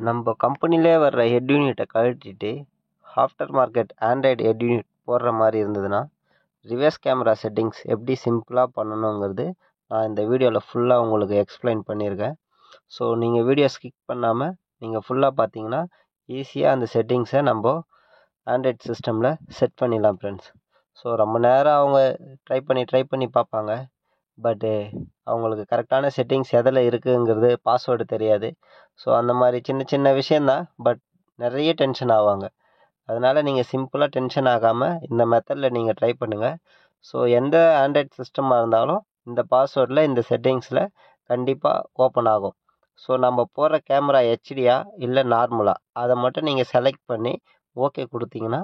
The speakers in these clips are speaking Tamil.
நம்ம கம்பெனிலே வர்ற ஹெட் யூனிட்டை கழட்டிட்டு after market Android head unit போடுற மாதிரி இருந்ததுன்னா ரிவர்ஸ் கேமரா செட்டிங்ஸ் எப்படி சிம்பிளாக பண்ணணுங்கிறது நான் இந்த வீடியோவில் ஃபுல்லாக உங்களுக்கு எக்ஸ்பிளைன் பண்ணியிருக்கேன். ஸோ நீங்கள் வீடியோ ஸ்கிப் பண்ணாமல் நீங்கள் ஃபுல்லாக பார்த்தீங்கன்னா ஈஸியாக அந்த செட்டிங்ஸை நம்ம ஆண்ட்ராய்ட் சிஸ்டமில் செட் பண்ணிடலாம் ஃப்ரெண்ட்ஸ். ஸோ ரொம்ப நேரம் அவங்க ட்ரை பண்ணி பார்ப்பாங்க. பட்டு அவங்களுக்கு கரெக்டான செட்டிங்ஸ் எதில் இருக்குங்கிறது பாஸ்வேர்டு தெரியாது. ஸோ அந்த மாதிரி சின்ன சின்ன விஷயந்தான், பட் நிறைய டென்ஷன் ஆவாங்க. அதனால் நீங்கள் சிம்பிளாக டென்ஷன் ஆகாமல் இந்த மெத்தடில் நீங்கள் ட்ரை பண்ணுங்கள். ஸோ எந்த ஆண்ட்ராய்ட் சிஸ்டமாக இருந்தாலும் இந்த பாஸ்வேர்டில் இந்த செட்டிங்ஸில் கண்டிப்பாக ஓப்பன் ஆகும். ஸோ நம்ம போடுற கேமரா ஹெச்டியா இல்லை நார்மலாக அதை மட்டும் நீங்கள் செலக்ட் பண்ணி ஓகே கொடுத்தீங்கன்னா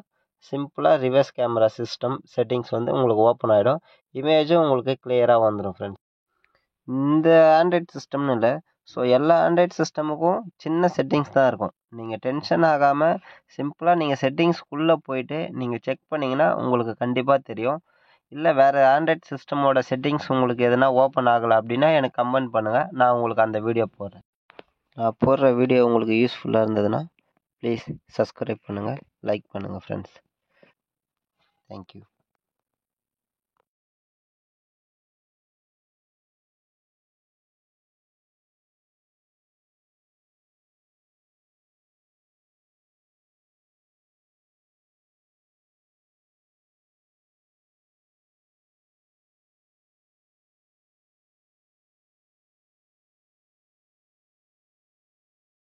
சிம்பிளாக ரிவர்ஸ் கேமரா சிஸ்டம் செட்டிங்ஸ் வந்து உங்களுக்கு ஓப்பன் ஆகிடும். இமேஜும் உங்களுக்கு கிளியராக வந்துடும் ஃப்ரெண்ட்ஸ். இந்த ஆண்ட்ராய்ட் சிஸ்டம்னு இல்லை, ஸோ எல்லா ஆண்ட்ராய்ட் சிஸ்டமுக்கும் சின்ன செட்டிங்ஸ் தான் இருக்கும். நீங்கள் டென்ஷன் ஆகாமல் சிம்பிளாக நீங்கள் செட்டிங்ஸ்குள்ளே போயிட்டு நீங்கள் செக் பண்ணிங்கன்னா உங்களுக்கு கண்டிப்பாக தெரியும். இல்லை வேறு ஆண்ட்ராய்ட் சிஸ்டமோட செட்டிங்ஸ் உங்களுக்கு எதுனா ஓப்பன் ஆகலை அப்படின்னா எனக்கு கமெண்ட் பண்ணுங்கள், நான் உங்களுக்கு அந்த வீடியோ போடுறேன். நான் போடுற வீடியோ உங்களுக்கு யூஸ்ஃபுல்லாக இருந்ததுன்னா ப்ளீஸ் சப்ஸ்கிரைப் பண்ணுங்கள், லைக் பண்ணுங்கள் ஃப்ரெண்ட்ஸ். தேங்க்யூ.